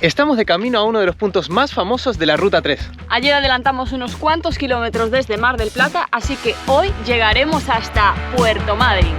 Estamos de camino a uno de los puntos más famosos de la Ruta 3. Ayer adelantamos unos cuantos kilómetros desde Mar del Plata, así que hoy llegaremos hasta Puerto Madryn.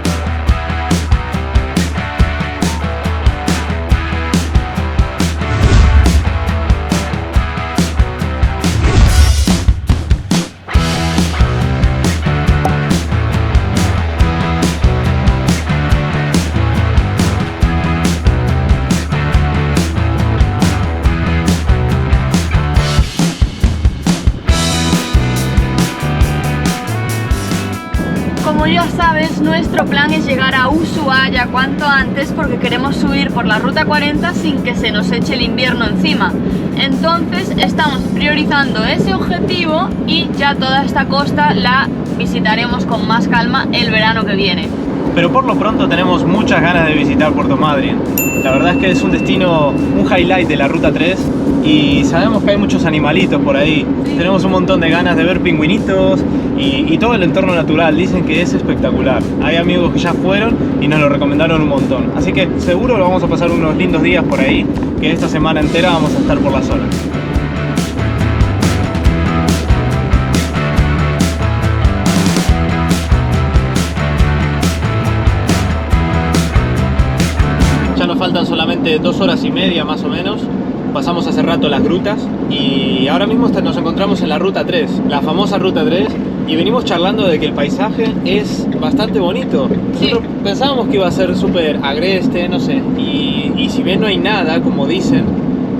Como ya sabes, nuestro plan es llegar a Ushuaia cuanto antes porque queremos subir por la Ruta 40 sin que se nos eche el invierno encima. Entonces estamos priorizando ese objetivo y ya toda esta costa la visitaremos con más calma el verano que viene. Pero por lo pronto tenemos muchas ganas de visitar Puerto Madryn. La verdad es que es un destino, un highlight de la Ruta 3 y sabemos que hay muchos animalitos por ahí. Sí. Tenemos un montón de ganas de ver pingüinitos y todo el entorno natural. Dicen que es espectacular. Hay amigos que ya fueron y nos lo recomendaron un montón. Así que seguro lo vamos a pasar unos lindos días por ahí, que esta semana entera vamos a estar por la zona. Nos faltan solamente 2 horas y media más o menos. Pasamos hace rato las grutas y ahora mismo nos encontramos en la Ruta 3, la famosa Ruta 3, y venimos charlando de que el paisaje es bastante bonito. Sí. Nosotros pensábamos que iba a ser súper agreste, no sé, y si bien no hay nada, como dicen,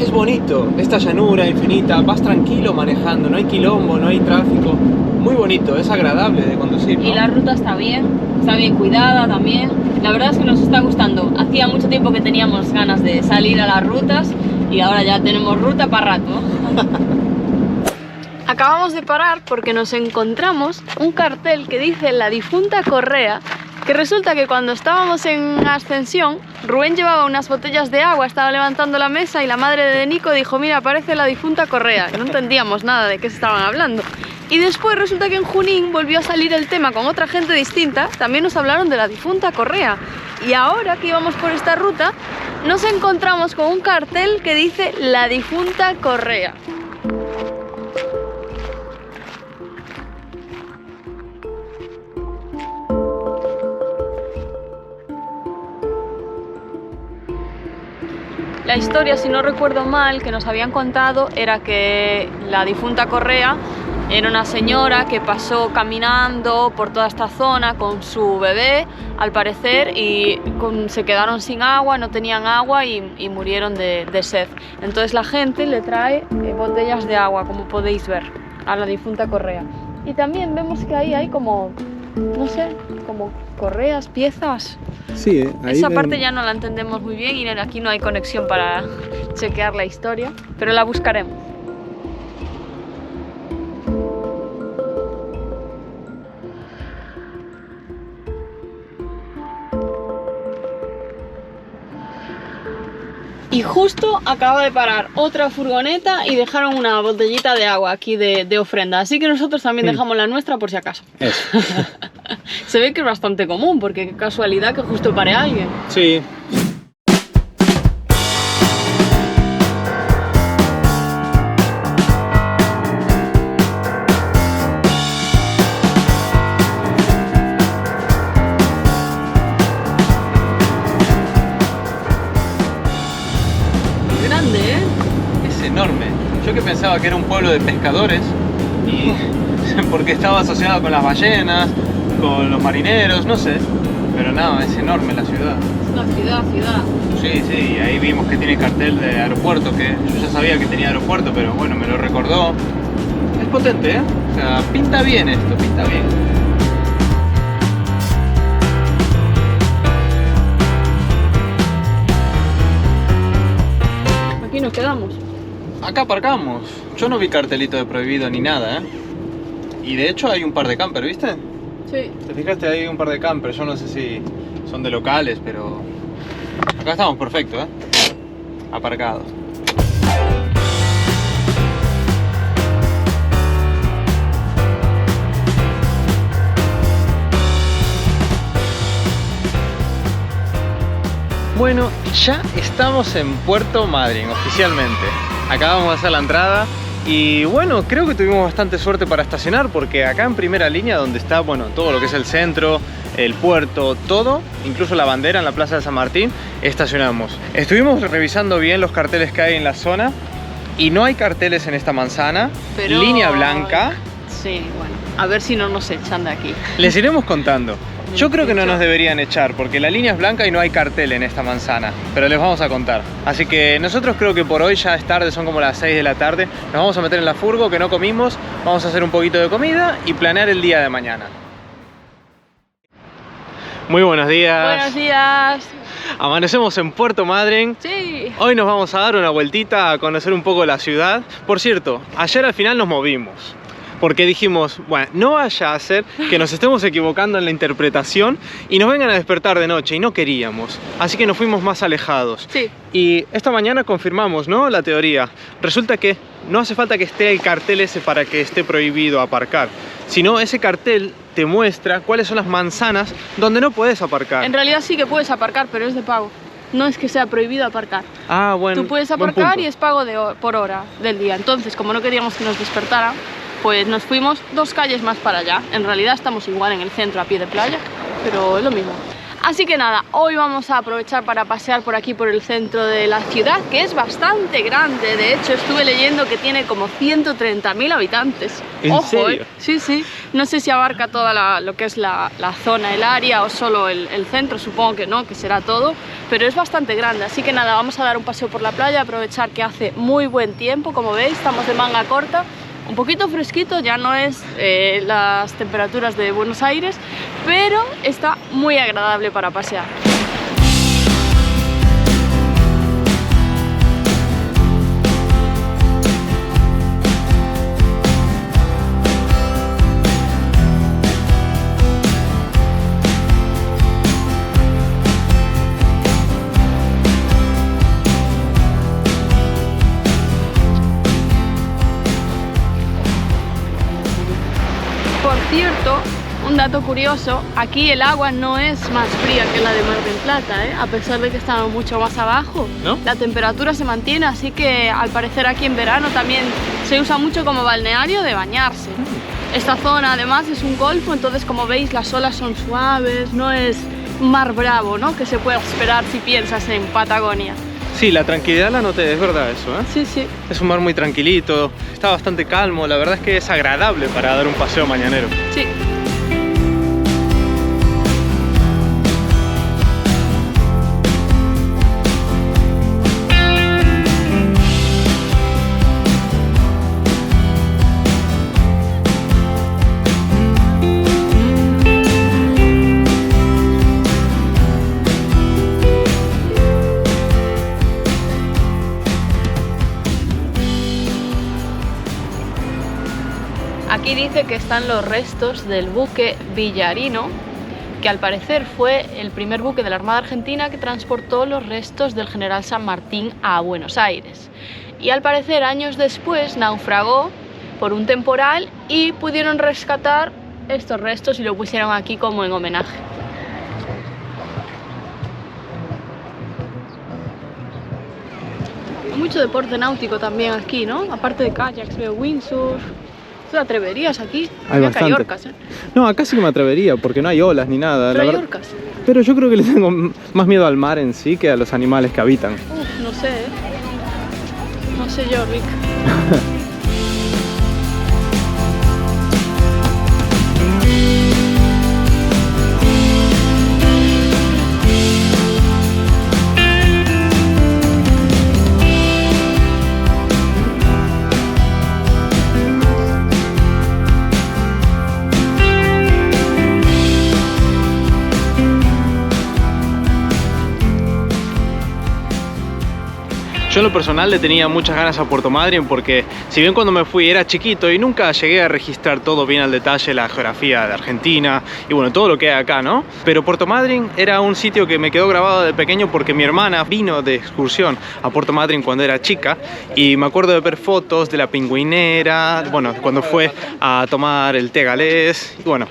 es bonito. Esta llanura infinita, vas tranquilo manejando, no hay quilombo, no hay tráfico. Muy bonito, es agradable de conducir, ¿no? Y la ruta está bien cuidada también. La verdad es que nos está gustando. Hacía mucho tiempo que teníamos ganas de salir a las rutas y ahora ya tenemos ruta para rato. Acabamos de parar porque nos encontramos un cartel que dice La Difunta Correa, que resulta que cuando estábamos en ascensión, Rubén llevaba unas botellas de agua, estaba levantando la mesa y la madre de Nico dijo: mira, aparece La Difunta Correa, que no entendíamos nada de qué se estaban hablando. Y después resulta que en Junín volvió a salir el tema con otra gente distinta, también nos hablaron de La Difunta Correa. Y ahora que íbamos por esta ruta, nos encontramos con un cartel que dice La Difunta Correa. La historia, si no recuerdo mal, que nos habían contado era que la difunta Correa era una señora que pasó caminando por toda esta zona con su bebé, al parecer, y se quedaron sin agua, no tenían agua y murieron de sed. Entonces la gente le trae botellas de agua, como podéis ver, a la difunta Correa. Y también vemos que ahí hay como, no sé, como correas, piezas. Sí, ahí esa parte ya no la entendemos muy bien y aquí no hay conexión para chequear la historia, pero la buscaremos. Y justo acaba de parar otra furgoneta y dejaron una botellita de agua aquí de ofrenda. Así que nosotros también dejamos la nuestra por si acaso. Eso. Se ve que es bastante común, porque qué casualidad que justo pare alguien. Sí. Enorme. Yo que pensaba que era un pueblo de pescadores y porque estaba asociado con las ballenas, con los marineros, no sé, pero no, es enorme la ciudad. Es una ciudad. Sí, y ahí vimos que tiene cartel de aeropuerto, que yo ya sabía que tenía aeropuerto, pero bueno, me lo recordó. Es potente, ¿eh? O sea, pinta bien esto, pinta bien. Aquí nos quedamos. Acá aparcamos. Yo no vi cartelito de prohibido ni nada, ¿eh? Y de hecho hay un par de campers, ¿viste? Sí. ¿Te fijaste? Hay un par de campers. Yo no sé si son de locales, pero acá estamos perfecto, ¿eh? Aparcados. Bueno, ya estamos en Puerto Madryn, oficialmente. Acabamos de hacer la entrada y bueno, creo que tuvimos bastante suerte para estacionar porque acá en primera línea donde está, bueno, todo lo que es el centro, el puerto, todo, incluso la bandera en la Plaza de San Martín, estacionamos. Estuvimos revisando bien los carteles que hay en la zona y no hay carteles en esta manzana. Pero... línea blanca. Sí, bueno, a ver si no nos echan de aquí. Les iremos contando. Yo creo que no nos deberían echar porque la línea es blanca y no hay cartel en esta manzana, pero les vamos a contar. Así que nosotros creo que por hoy ya es tarde, son como las 6 de la tarde. Nos vamos a meter en la furgo que no comimos, vamos a hacer un poquito de comida y planear el día de mañana. Muy buenos días. Buenos días. Amanecemos en Puerto Madryn. Sí. Hoy nos vamos a dar una vueltita a conocer un poco la ciudad. Por cierto, ayer al final nos movimos. Porque dijimos, bueno, no vaya a ser que nos estemos equivocando en la interpretación y nos vengan a despertar de noche, y no queríamos. Así que nos fuimos más alejados. Sí. Y esta mañana confirmamos, ¿no?, la teoría. Resulta que no hace falta que esté el cartel ese para que esté prohibido aparcar, sino ese cartel te muestra cuáles son las manzanas donde no puedes aparcar. En realidad sí que puedes aparcar, pero es de pago. No es que sea prohibido aparcar. Ah, bueno. Tú puedes aparcar y es pago por hora del día. Entonces, como no queríamos que nos despertara, pues nos fuimos 2 calles más para allá. En realidad estamos igual en el centro a pie de playa, pero es lo mismo. Así que nada, hoy vamos a aprovechar para pasear por aquí por el centro de la ciudad, que es bastante grande. De hecho, estuve leyendo que tiene como 130.000 habitantes. ¿En serio? Sí, sí. No sé si abarca toda lo que es la zona, el área o solo el centro, supongo que no, que será todo. Pero es bastante grande, así que nada, vamos a dar un paseo por la playa, aprovechar que hace muy buen tiempo. Como veis, estamos de manga corta. Un poquito fresquito, ya no es las temperaturas de Buenos Aires, pero está muy agradable para pasear. Por cierto, un dato curioso, aquí el agua no es más fría que la de Mar del Plata, ¿eh? A pesar de que estamos mucho más abajo, ¿no? La temperatura se mantiene, así que al parecer aquí en verano también se usa mucho como balneario de bañarse. Esta zona además es un golfo, entonces como veis las olas son suaves, no es mar bravo, ¿no?, que se puede esperar si piensas en Patagonia. Sí, la tranquilidad la noté, es verdad eso, ¿eh? Sí, sí. Es un mar muy tranquilito, está bastante calmo, la verdad es que es agradable para dar un paseo mañanero. Sí. Aquí dice que están los restos del buque Villarino, que al parecer fue el primer buque de la Armada Argentina que transportó los restos del general San Martín a Buenos Aires. Y al parecer años después naufragó por un temporal y pudieron rescatar estos restos y lo pusieron aquí como en homenaje. Hay mucho deporte náutico también aquí, ¿no? Aparte de kayaks, veo windsurf. ¿Tú te atreverías aquí? Hay Acá bastante. orcas, ¿eh? No, acá sí que me atrevería porque no hay olas ni nada. Pero la hay verdad. orcas. Pero yo creo que le tengo más miedo al mar en sí que a los animales que habitan. Uf, no sé, ¿eh? No sé yo, Rick. Yo en lo personal le tenía muchas ganas a Puerto Madryn porque si bien cuando me fui era chiquito y nunca llegué a registrar todo bien al detalle, la geografía de Argentina y bueno, todo lo que hay acá, ¿no? Pero Puerto Madryn era un sitio que me quedó grabado de pequeño porque mi hermana vino de excursión a Puerto Madryn cuando era chica y me acuerdo de ver fotos de la pingüinera, bueno, cuando fue a tomar el té galés y bueno,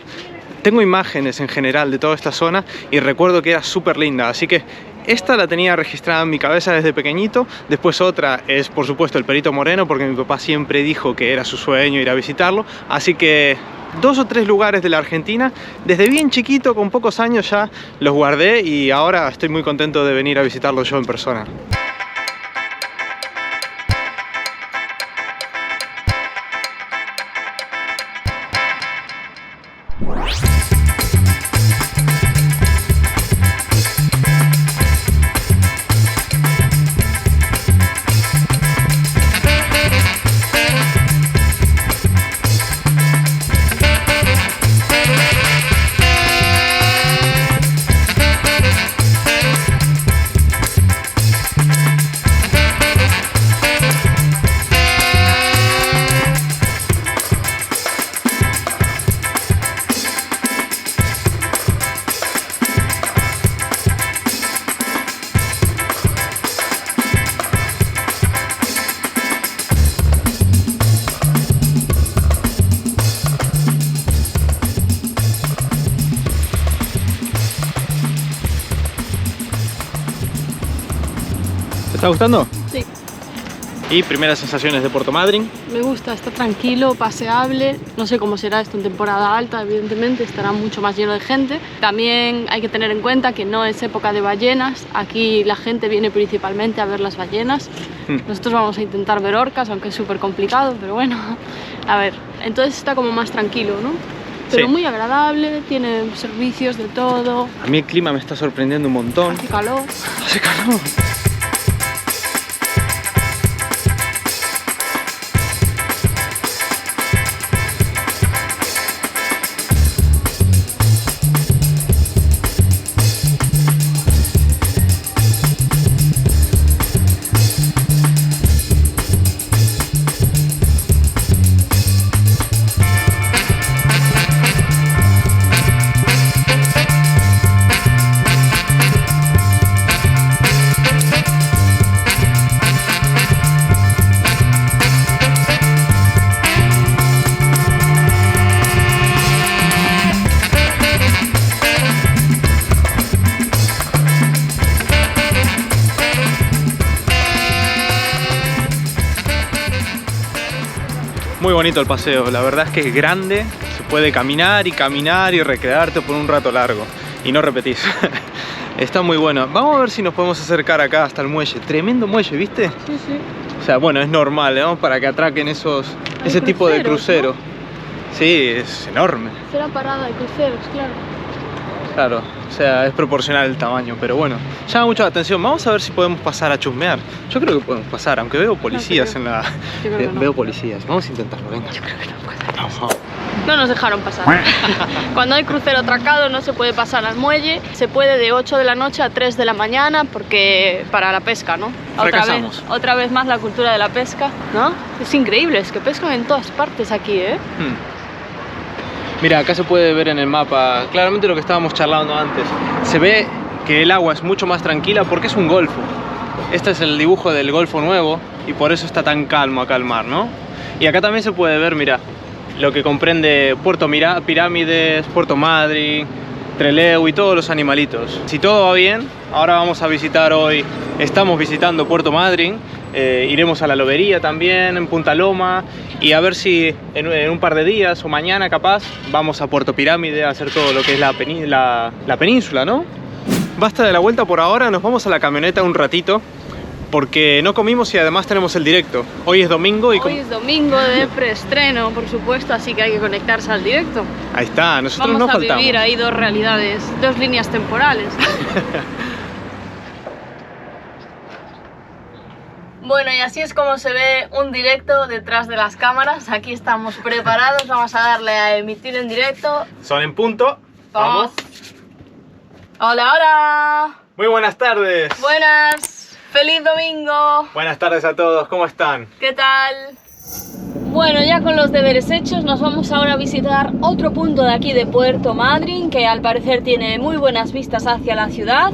tengo imágenes en general de toda esta zona y recuerdo que era súper linda, así que esta la tenía registrada en mi cabeza desde pequeñito. Después otra es, por supuesto, el Perito Moreno, porque mi papá siempre dijo que era su sueño ir a visitarlo. Así que 2 o 3 lugares de la Argentina, desde bien chiquito, con pocos años ya los guardé y ahora estoy muy contento de venir a visitarlos yo en persona. ¿Te está gustando? Sí. Y primeras sensaciones de Puerto Madryn. Me gusta, está tranquilo, paseable. No sé cómo será esto en temporada alta, evidentemente estará mucho más lleno de gente. También hay que tener en cuenta que no es época de ballenas. Aquí la gente viene principalmente a ver las ballenas. Nosotros vamos a intentar ver orcas, aunque es súper complicado, pero bueno. A ver, entonces está como más tranquilo, ¿no? Pero sí, muy agradable, tiene servicios de todo. A mí el clima me está sorprendiendo un montón. Hace calor. Hace calor. Muy bonito el paseo, la verdad es que es grande, se puede caminar y recrearte por un rato largo y no repetís. Está muy bueno. Vamos a ver si nos podemos acercar acá hasta el muelle. Tremendo muelle, ¿viste? Sí, sí. O sea, bueno, es normal, ¿no? Para que atraquen ese tipo de crucero. ¿No? Sí, es enorme. Será parada de cruceros, claro. Claro, o sea, es proporcional el tamaño, pero bueno, llama mucho la atención. Vamos a ver si podemos pasar a chusmear. Yo creo que podemos pasar, aunque veo policías en la... Yo creo que no. Veo policías, vamos a intentarlo, venga. Yo creo que no puede. Vamos. No nos dejaron pasar. Cuando hay crucero atracado no se puede pasar al muelle. Se puede de 8 de la noche a 3 de la mañana porque para la pesca, ¿no? Otra vez más la cultura de la pesca, ¿no? Es increíble, es que pescan en todas partes aquí, ¿eh? Mira, acá se puede ver en el mapa claramente lo que estábamos charlando antes. Se ve que el agua es mucho más tranquila porque es un golfo. Este es el dibujo del Golfo Nuevo y por eso está tan calmo acá el mar, ¿no? Y acá también se puede ver, mira, lo que comprende Puerto Pirámides, Puerto Madryn, Trelew y todos los animalitos. Si todo va bien, ahora vamos a visitar hoy, estamos visitando Puerto Madryn, iremos a la Lobería también, en Punta Loma, y a ver si en un par de días o mañana capaz vamos a Puerto Pirámide a hacer todo lo que es la península, ¿no? Basta de la vuelta por ahora, nos vamos a la camioneta un ratito porque no comimos y además tenemos el directo. Hoy es domingo y... Hoy es domingo de preestreno, por supuesto, así que hay que conectarse al directo. Ahí está, nosotros no faltamos. Vamos a vivir ahí dos realidades, dos líneas temporales. Bueno, y así es como se ve un directo detrás de las cámaras. Aquí estamos preparados, vamos a darle a emitir en directo. Son en punto. Vamos. Hola, hola. Muy buenas tardes. Buenas. Feliz domingo. Buenas tardes a todos, ¿cómo están? ¿Qué tal? Bueno, ya con los deberes hechos, nos vamos ahora a visitar otro punto de aquí de Puerto Madryn, que al parecer tiene muy buenas vistas hacia la ciudad.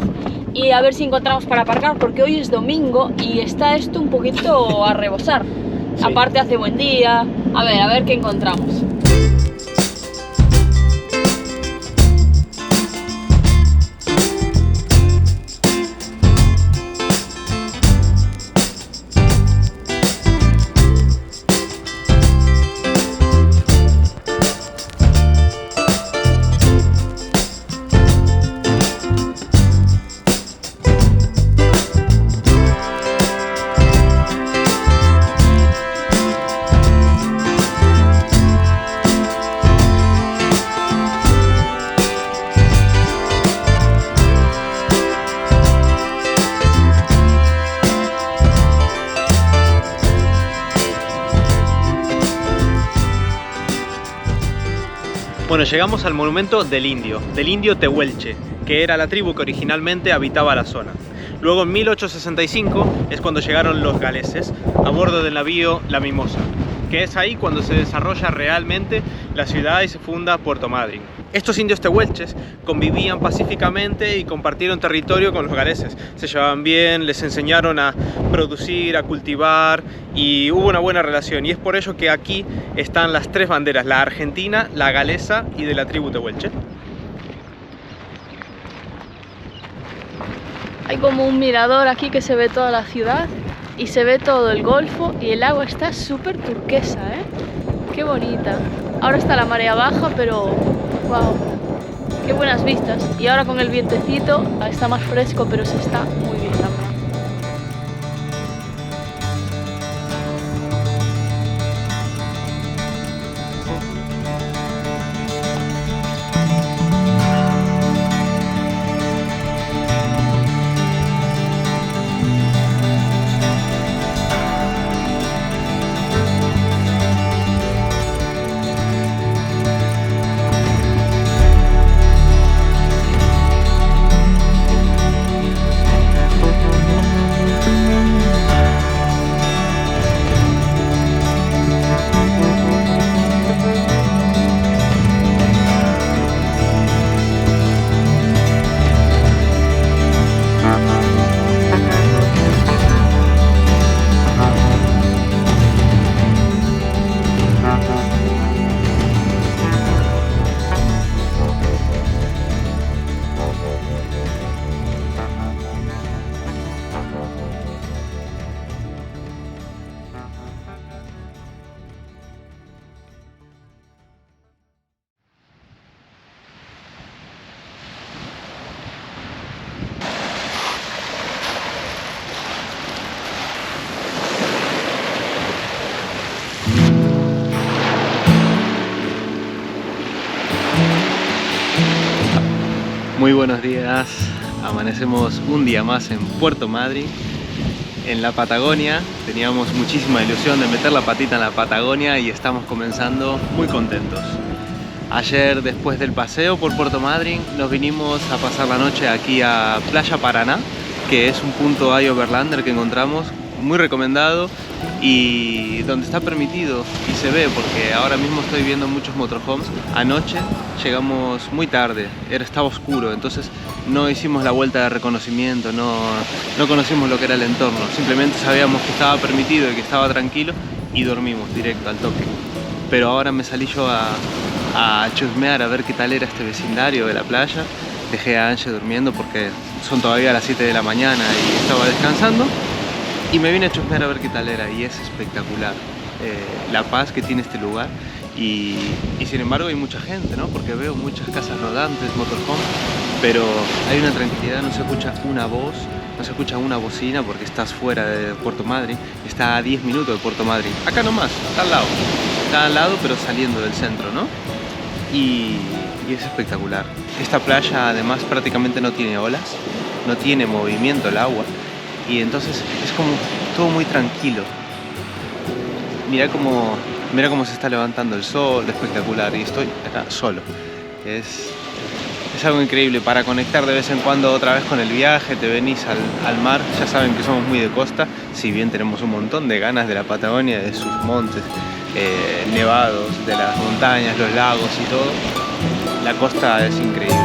Y a ver si encontramos para aparcar, porque hoy es domingo y está esto un poquito a rebosar. Sí. Aparte hace buen día. A ver qué encontramos. Bueno, llegamos al monumento del indio Tehuelche, que era la tribu que originalmente habitaba la zona. Luego en 1865 es cuando llegaron los galeses a bordo del navío La Mimosa, que es ahí cuando se desarrolla realmente la ciudad y se funda Puerto Madryn. Estos indios tehuelches convivían pacíficamente y compartieron territorio con los galeses. Se llevaban bien, les enseñaron a producir, a cultivar y hubo una buena relación. Y es por ello que aquí están las tres banderas, la argentina, la galesa y de la tribu tehuelche. Hay como un mirador aquí que se ve toda la ciudad y se ve todo el golfo y el agua está súper turquesa, ¿eh? Qué bonita. Ahora está la marea baja, pero wow, qué buenas vistas. Y ahora con el vientecito está más fresco, pero se está muy bien la verdad. Muy buenos días, amanecemos un día más en Puerto Madryn, en la Patagonia. Teníamos muchísima ilusión de meter la patita en la Patagonia y estamos comenzando muy contentos. Ayer, después del paseo por Puerto Madryn, nos vinimos a pasar la noche aquí a Playa Paraná, que es un punto overlander que encontramos, muy recomendado y donde está permitido y se ve, porque ahora mismo estoy viendo muchos motorhomes. Anoche llegamos muy tarde, estaba oscuro, entonces no hicimos la vuelta de reconocimiento, no conocimos lo que era el entorno, simplemente sabíamos que estaba permitido y que estaba tranquilo y dormimos directo al toque. Pero ahora me salí yo a chusmear a ver qué tal era este vecindario de la playa. Dejé a Ange durmiendo porque son todavía las 7 de la mañana y estaba descansando. Y me vine a chusmear a ver qué tal era y es espectacular la paz que tiene este lugar y sin embargo hay mucha gente, ¿no? Porque veo muchas casas rodantes, motorhomes, pero hay una tranquilidad, no se escucha una voz, no se escucha una bocina porque estás fuera de Puerto Madryn, está a 10 minutos de Puerto Madryn, acá nomás, está al lado pero saliendo del centro, ¿no? Y es espectacular. Esta playa además prácticamente no tiene olas, no tiene movimiento el agua. Y entonces es como todo muy tranquilo. Mira cómo se está levantando el sol, espectacular. Y estoy acá solo. Es algo increíble para conectar de vez en cuando otra vez con el viaje. Te venís al mar. Ya saben que somos muy de costa. Si bien tenemos un montón de ganas de la Patagonia, de sus montes nevados, de las montañas, los lagos y todo. La costa es increíble.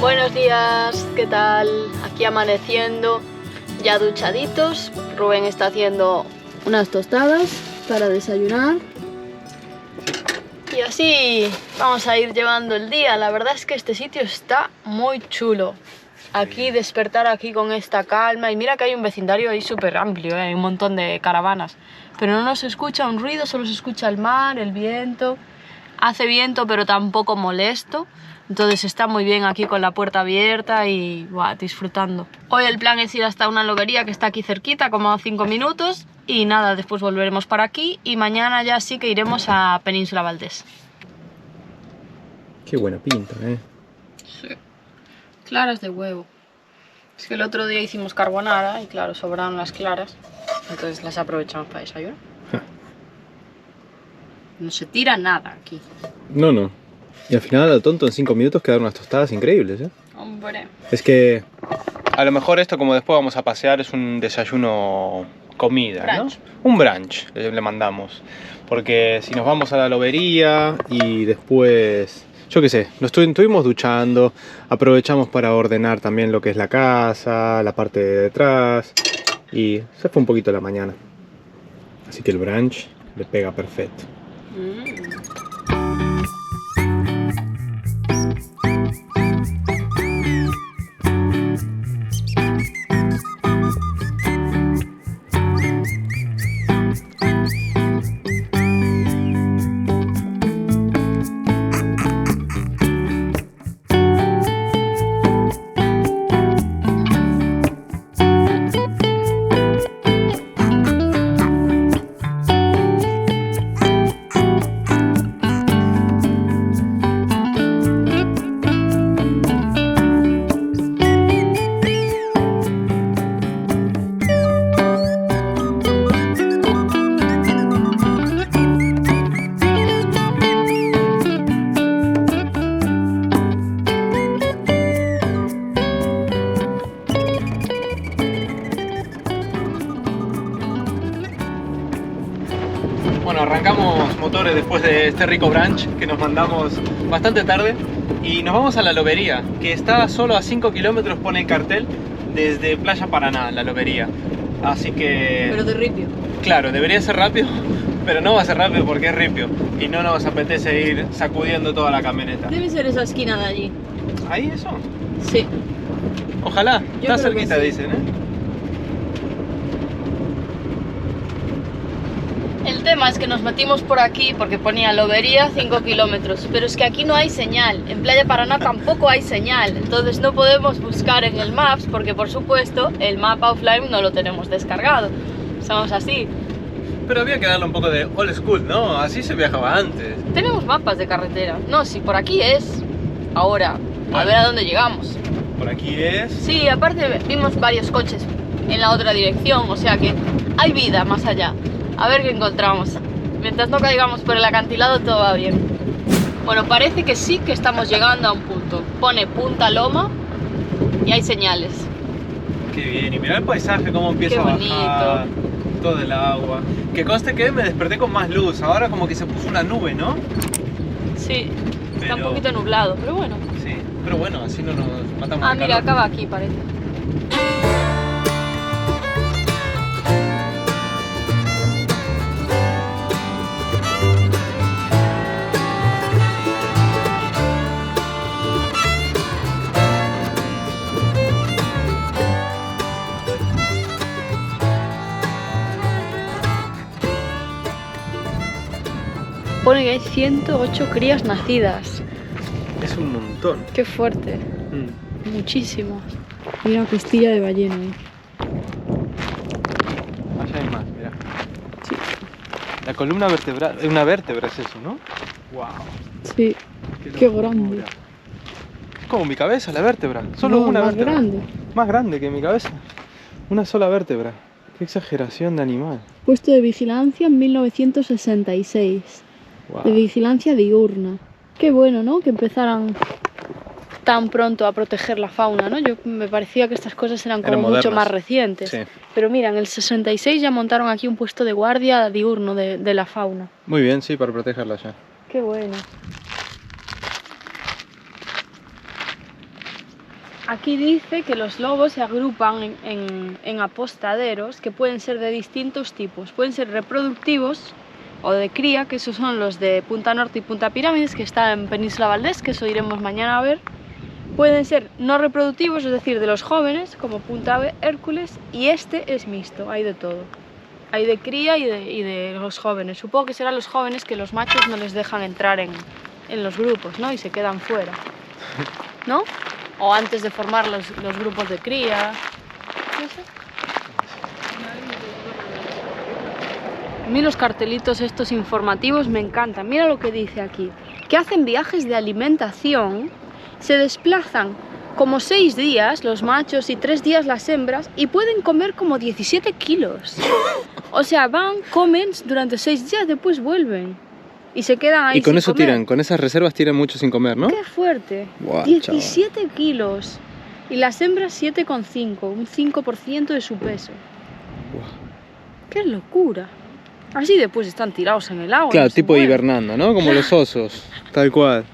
Buenos días, ¿qué tal? Aquí amaneciendo, ya duchaditos. Rubén está haciendo unas tostadas para desayunar. Y así vamos a ir llevando el día. La verdad es que este sitio está muy chulo. aquí, despertar aquí con esta calma. Y mira que hay un vecindario ahí súper amplio, hay un montón de caravanas. Pero no nos escucha un ruido, solo se escucha el mar, el viento. Hace viento, pero tampoco molesto. Entonces está muy bien aquí con la puerta abierta y disfrutando. Hoy el plan es ir hasta una lobería que está aquí cerquita, como a 5 minutos. Y nada, después volveremos para aquí y mañana ya sí que iremos a Península Valdés. Qué buena pinta, ¿eh? Sí. Claras de huevo. Es que el otro día hicimos carbonara y claro, sobraron las claras. Entonces las aprovechamos para desayunar. No se tira nada aquí. No, no. Y al final, a tonto, en 5 minutos quedaron unas tostadas increíbles, ¿eh? Hombre. Es que a lo mejor esto, como después vamos a pasear, es un desayuno comida, Brunch. ¿no? Un brunch le mandamos. Porque si nos vamos a la lobería y después, yo qué sé, nos estuvimos duchando, aprovechamos para ordenar también lo que es la casa, la parte de detrás, y se fue un poquito la mañana. Así que el brunch le pega perfecto. Bueno, arrancamos motores después de este rico brunch que nos mandamos bastante tarde y nos vamos a la lobería, que está solo a 5 kilómetros, pone el cartel, desde Playa Paraná, la lobería. Así que... Pero de ripio. Claro, debería ser rápido, pero no va a ser rápido porque es ripio y no nos apetece ir sacudiendo toda la camioneta. Debe ser esa esquina de allí. ¿Ahí eso? Sí. Ojalá, está creo que cerquita, sí. dicen, ¿eh? El tema es que nos metimos por aquí porque ponía lobería 5 kilómetros, pero es que aquí no hay señal, en Playa Paraná tampoco hay señal, entonces no podemos buscar en el Maps porque por supuesto el mapa offline no lo tenemos descargado, somos así. Pero había que darle un poco de old school, ¿no? Así se viajaba antes. Tenemos mapas de carretera, no, si por aquí es, ahora, a ver a dónde llegamos. Por aquí es... Sí, aparte vimos varios coches en la otra dirección, o sea que hay vida más allá. A ver qué encontramos. Mientras no caigamos por el acantilado todo va bien. Bueno, parece que sí que estamos llegando a un punto. Pone Punta Loma y hay señales. Qué bien, y mirá el paisaje cómo empieza Qué a bajar. bonito. Todo el agua. Que conste que me desperté con más luz. Ahora como que se puso una nube, ¿no? Sí, está un Pero- poquito nublado, pero bueno. Sí, pero bueno, así no nos matamos Ah, de mira, calor. acaba aquí parece. Pone que hay 108 crías nacidas. Es un montón. Qué fuerte. Mm. Muchísimas. Mira una costilla de ballena ahí. Allá hay más, mirá. Sí. La columna vertebral, una vértebra es eso, ¿no? Wow. Sí. Qué grande. Es como mi cabeza, la vértebra. Solo No, una más vértebra. grande. Más grande que mi cabeza. Una sola vértebra. Qué exageración de animal. Puesto de vigilancia en 1966. Wow. De vigilancia diurna. Qué bueno, ¿no? Que empezaran tan pronto a proteger la fauna, ¿no? Yo me parecía que estas cosas eran como Eran mucho modernas. más recientes. Sí. Pero mira, en el 66 ya montaron aquí un puesto de guardia diurno de la fauna. Muy bien, sí, para protegerla ya. Qué bueno. Aquí dice que los lobos se agrupan en apostaderos que pueden ser de distintos tipos. Pueden ser reproductivos o de cría, que esos son los de Punta Norte y Punta Pirámides, que está en Península Valdés, que eso iremos mañana a ver. pueden ser no reproductivos, es decir, de los jóvenes, como Punta Hércules, y este es mixto, hay de todo. Hay de cría y de los jóvenes. Supongo que serán los jóvenes que los machos no les dejan entrar en los grupos, ¿no? Y se quedan fuera, ¿no? O antes de formar los grupos de cría, no sé. A mí los cartelitos estos informativos me encantan. Mira lo que dice aquí, que hacen viajes de alimentación, se desplazan como 6 días los machos y 3 días las hembras y pueden comer como 17 kilos. O sea, van, comen durante 6 días, después vuelven y se quedan ahí. Y con sin eso comer. tiran, con esas reservas tiran mucho sin comer, ¿no? ¡Qué fuerte! Buah, 17 kilos. Y las hembras 7,5, un 5% de su peso. Buah. ¡Qué locura! Así después están tirados en el agua. Claro, no se tipo mueven. hibernando, ¿no? Como los osos, tal cual.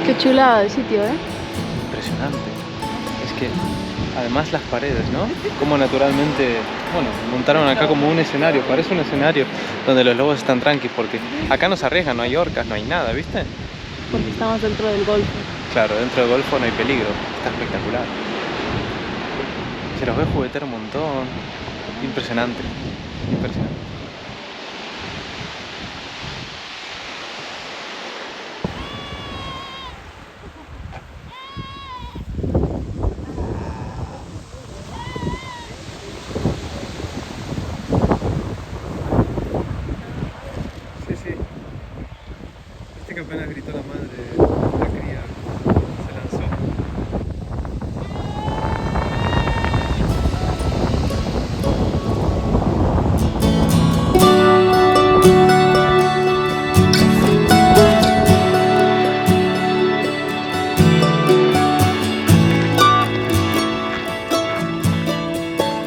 Qué chulada de sitio, ¿eh? Impresionante. Es que además las paredes, ¿no? Como naturalmente, bueno, montaron acá como un escenario, parece un escenario donde los lobos están tranquilos, porque acá no se arriesgan, no hay orcas, no hay nada, ¿viste? Porque estamos dentro del golfo. Claro, dentro del golfo no hay peligro, está espectacular. Se los ve juguetear un montón, impresionante, impresionante. Sí, sí. Este que apenas gritó la madre, la cría, se lanzó.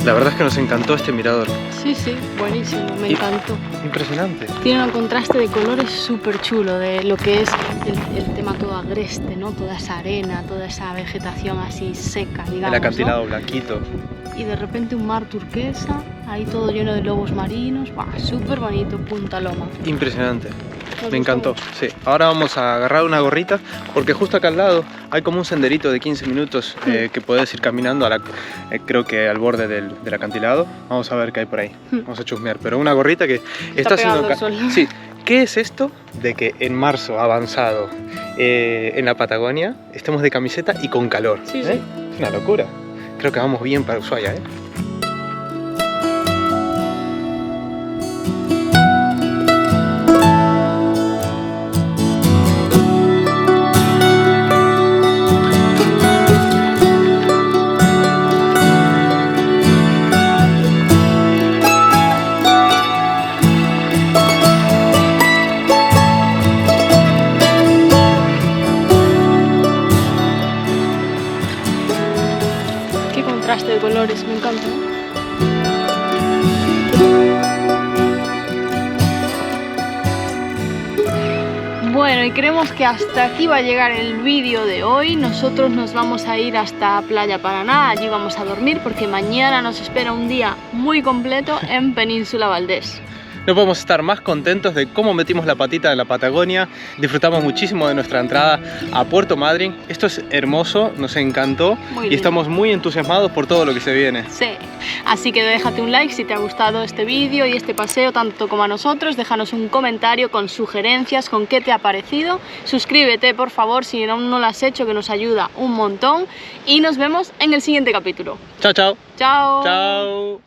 La verdad es que nos encantó este mirador. Sí, sí, buenísimo, me encantó. Impresionante. Tiene un contraste de colores súper chulo de lo que es el tema todo agreste, ¿no? Toda esa arena, toda esa vegetación así seca, digamos, El acantilado ¿no? blanquito. Y de repente un mar turquesa, ahí todo lleno de lobos marinos. ¡Buah! Súper bonito, Punta Loma. Impresionante. ¿Os Me gustó encantó, mucho? sí. Ahora vamos a agarrar una gorrita porque justo acá al lado hay como un senderito de 15 minutos que puedes ir caminando creo que al borde del acantilado. Vamos a ver qué hay por ahí. Vamos a chusmear. Pero una gorrita que está haciendo... pegando el sol. Sí. ¿Qué es esto de que en marzo avanzado en la Patagonia estemos de camiseta y con calor? Sí, ¿Eh? sí. Es una locura. Creo que vamos bien para Ushuaia, ¿eh? Qué contraste de colores, me encanta, ¿no? Bueno, y creemos que hasta aquí va a llegar el vídeo de hoy. Nosotros nos vamos a ir hasta Playa Paraná, allí vamos a dormir porque mañana nos espera un día muy completo en Península Valdés. No podemos estar más contentos de cómo metimos la patita en la Patagonia. Disfrutamos muchísimo de nuestra entrada a Puerto Madryn. Esto es hermoso, nos encantó Muy y lindo. estamos muy entusiasmados por todo lo que se viene. Sí, así que déjate un like si te ha gustado este vídeo y este paseo tanto como a nosotros. Déjanos un comentario con sugerencias, con qué te ha parecido. Suscríbete por favor si aún no lo has hecho, que nos ayuda un montón. Y nos vemos en el siguiente capítulo. Chao, chao. Chao. Chao.